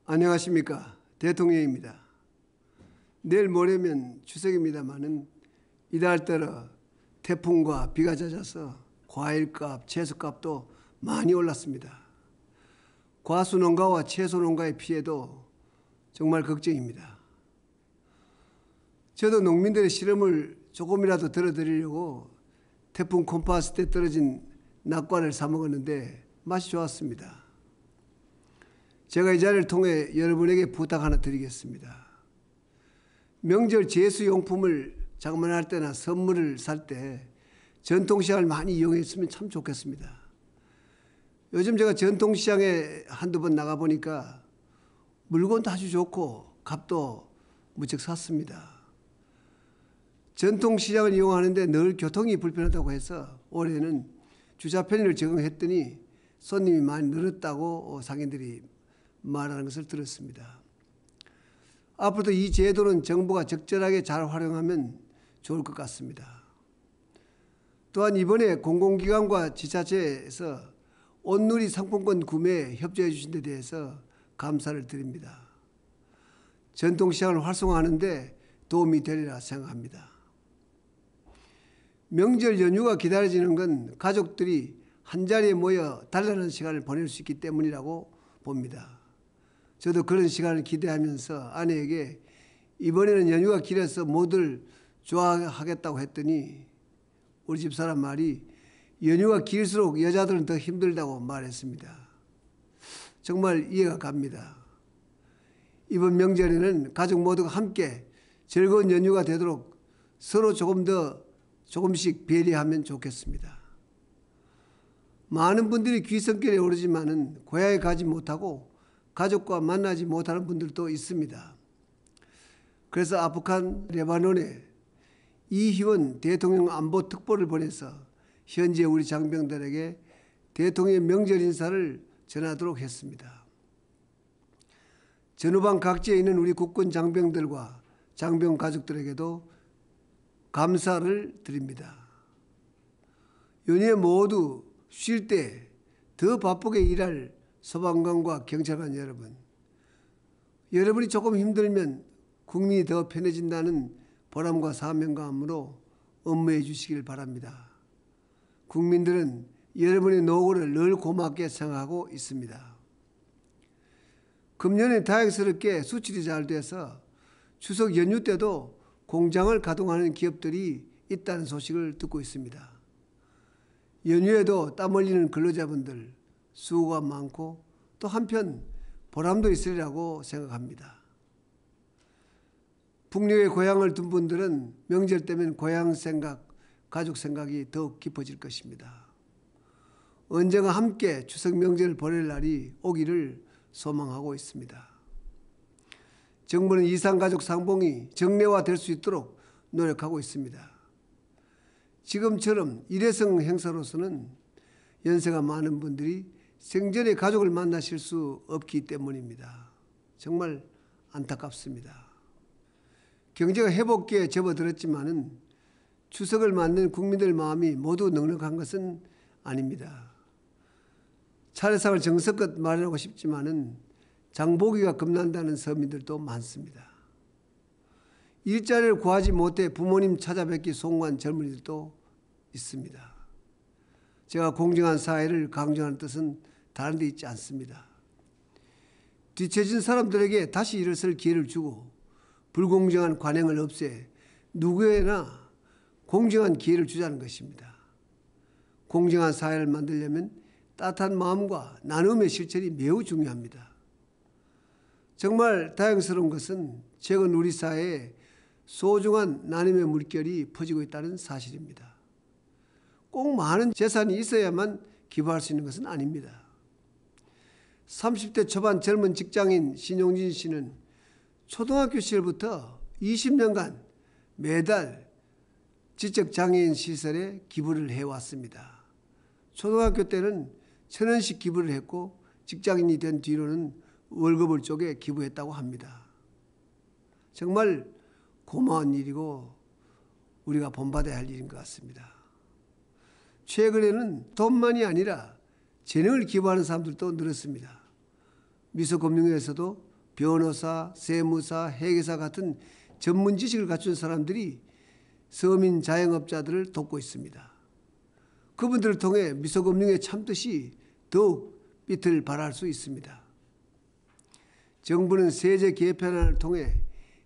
안녕하십니까. 대통령입니다. 내일 모레면 추석입니다마는 이달따라 태풍과 비가 잦아서 과일값, 채소값도 많이 올랐습니다. 과수농가와 채소농가의 피해도 정말 걱정입니다. 저도 농민들의 시름을 조금이라도 덜어드리려고 태풍 콤파스 때 떨어진 낙과를 사 먹었는데 맛이 좋았습니다. 제가 이 자리를 통해 여러분에게 부탁 하나 드리겠습니다. 명절 제수용품을 장만할 때나 선물을 살 때 전통시장을 많이 이용했으면 참 좋겠습니다. 요즘 제가 전통시장에 한두 번 나가보니까 물건도 아주 좋고 값도 무척 샀습니다. 전통시장을 이용하는데 늘 교통이 불편하다고 해서 올해는 주차 편의를 적용했더니 손님이 많이 늘었다고 상인들이 말하는 것을 들었습니다. 앞으로도 이 제도는 정부가 적절하게 잘 활용하면 좋을 것 같습니다. 또한 이번에 공공기관과 지자체에서 온누리 상품권 구매에 협조해 주신 데 대해서 감사를 드립니다. 전통시장을 활성화하는 데 도움이 되리라 생각합니다. 명절 연휴가 기다려지는 건 가족들이 한자리에 모여 단란한 시간을 보낼 수 있기 때문이라고 봅니다. 저도 그런 시간을 기대하면서 아내에게 이번에는 연휴가 길어서 모두를 좋아하겠다고 했더니 우리 집사람 말이 연휴가 길수록 여자들은 더 힘들다고 말했습니다. 정말 이해가 갑니다. 이번 명절에는 가족 모두가 함께 즐거운 연휴가 되도록 서로 조금씩 배려하면 좋겠습니다. 많은 분들이 귀성길에 오르지만은 고향에 가지 못하고 가족과 만나지 못하는 분들도 있습니다. 그래서 아프간 레바논에 이희원 대통령 안보 특보를 보내서 현재 우리 장병들에게 대통령의 명절 인사를 전하도록 했습니다. 전후방 각지에 있는 우리 국군 장병들과 장병 가족들에게도 감사를 드립니다. 연휴에 모두 쉴 때 더 바쁘게 일할 소방관과 경찰관 여러분, 여러분이 조금 힘들면 국민이 더 편해진다는 보람과 사명감으로 업무해 주시길 바랍니다. 국민들은 여러분의 노고를 늘 고맙게 생각하고 있습니다. 금년에 다행스럽게 수출이 잘 돼서 추석 연휴 때도 공장을 가동하는 기업들이 있다는 소식을 듣고 있습니다. 연휴에도 땀 흘리는 근로자분들 수고가 많고 또 한편 보람도 있으리라고 생각합니다. 북녘에 고향을 둔 분들은 명절 때면 고향 생각, 가족 생각이 더욱 깊어질 것입니다. 언젠가 함께 추석 명절을 보낼 날이 오기를 소망하고 있습니다. 정부는 이산가족 상봉이 정례화될 수 있도록 노력하고 있습니다. 지금처럼 일회성 행사로서는 연세가 많은 분들이 생전에 가족을 만나실 수 없기 때문입니다. 정말 안타깝습니다. 경제가 회복기에 접어들었지만은 추석을 맞는 국민들 마음이 모두 넉넉한 것은 아닙니다. 차례상을 정성껏 마련하고 싶지만은 장보기가 겁난다는 서민들도 많습니다. 일자리를 구하지 못해 부모님 찾아뵙기 송구한 젊은이들도 있습니다. 제가 공정한 사회를 강조하는 뜻은 다른 데 있지 않습니다. 뒤처진 사람들에게 다시 일어설 기회를 주고 불공정한 관행을 없애 누구에나 공정한 기회를 주자는 것입니다. 공정한 사회를 만들려면 따뜻한 마음과 나눔의 실천이 매우 중요합니다. 정말 다행스러운 것은 최근 우리 사회에 소중한 나눔의 물결이 퍼지고 있다는 사실입니다. 꼭 많은 재산이 있어야만 기부할 수 있는 것은 아닙니다. 30대 초반 젊은 직장인 신용진 씨는 초등학교 시절부터 20년간 매달 지적장애인 시설에 기부를 해왔습니다. 초등학교 때는 1,000원씩 기부를 했고 직장인이 된 뒤로는 월급을 쪼개 기부했다고 합니다. 정말 고마운 일이고 우리가 본받아야 할 일인 것 같습니다. 최근에는 돈만이 아니라 재능을 기부하는 사람들도 늘었습니다. 미소금융에서도 변호사, 세무사, 회계사 같은 전문 지식을 갖춘 사람들이 서민 자영업자들을 돕고 있습니다. 그분들을 통해 미소금융의 참뜻이 더욱 빛을 발할 수 있습니다. 정부는 세제 개편안을 통해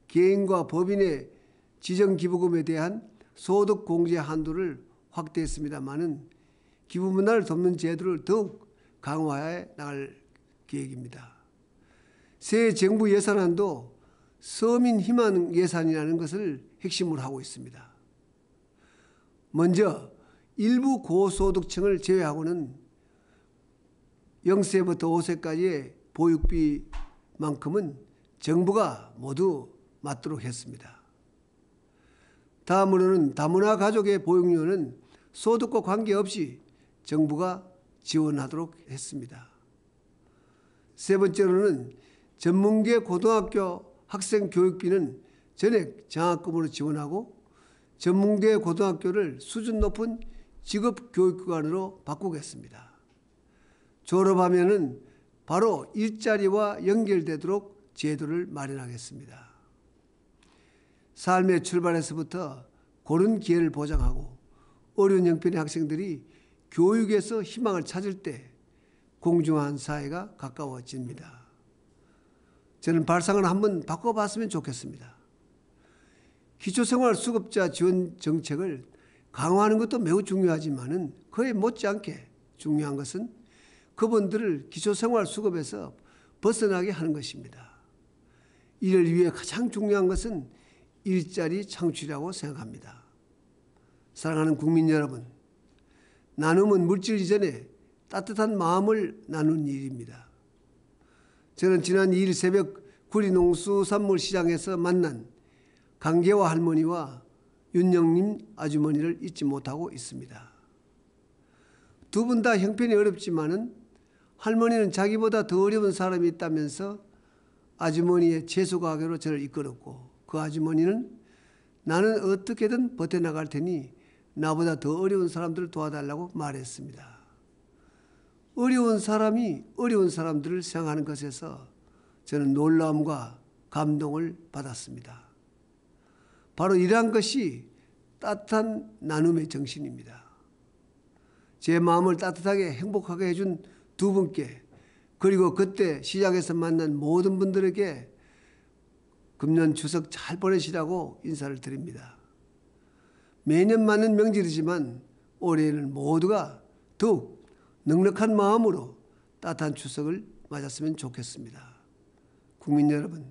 개인과 법인의 지정기부금에 대한 소득 공제 한도를 확대했습니다마는 기부 문화를 돕는 제도를 더욱 강화해 나갈 계획입니다. 새 정부 예산안도 서민 희망 예산이라는 것을 핵심으로 하고 있습니다. 먼저 일부 고소득층을 제외하고는 0세부터 5세까지의 보육비만큼은 정부가 모두 맞도록 했습니다. 다음으로는 다문화 가족의 보육료는 소득과 관계없이 정부가 지원하도록 했습니다. 세 번째로는 전문계 고등학교 학생 교육비는 전액 장학금으로 지원하고 전문계 고등학교를 수준 높은 직업교육기관으로 바꾸겠습니다. 졸업하면은 바로 일자리와 연결되도록 제도를 마련하겠습니다. 삶의 출발에서부터 고른 기회를 보장하고 어려운 형편의 학생들이 교육에서 희망을 찾을 때 공정한 사회가 가까워집니다. 저는 발상을 한번 바꿔봤으면 좋겠습니다. 기초생활수급자 지원 정책을 강화하는 것도 매우 중요하지만은 그에 못지않게 중요한 것은 그분들을 기초생활수급에서 벗어나게 하는 것입니다. 이를 위해 가장 중요한 것은 일자리 창출이라고 생각합니다. 사랑하는 국민 여러분, 나눔은 물질 이전에 따뜻한 마음을 나누는 일입니다. 저는 지난 2일 새벽 구리농수산물시장에서 만난 강계화 할머니와 윤영림 아주머니를 잊지 못하고 있습니다. 두 분 다 형편이 어렵지만은 할머니는 자기보다 더 어려운 사람이 있다면서 아주머니의 채소 가게로 저를 이끌었고 그 아주머니는 나는 어떻게든 버텨나갈 테니 나보다 더 어려운 사람들을 도와달라고 말했습니다. 어려운 사람이 어려운 사람들을 생각하는 것에서 저는 놀라움과 감동을 받았습니다. 바로 이러한 것이 따뜻한 나눔의 정신입니다. 제 마음을 따뜻하게 행복하게 해준 두 분께 그리고 그때 시장에서 만난 모든 분들에게 금년 추석 잘 보내시라고 인사를 드립니다. 매년 맞는 명절이지만 올해는 모두가 더욱 넉넉한 마음으로 따뜻한 추석을 맞았으면 좋겠습니다. 국민 여러분,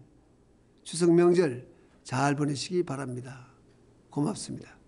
추석 명절 잘 보내시기 바랍니다. 고맙습니다.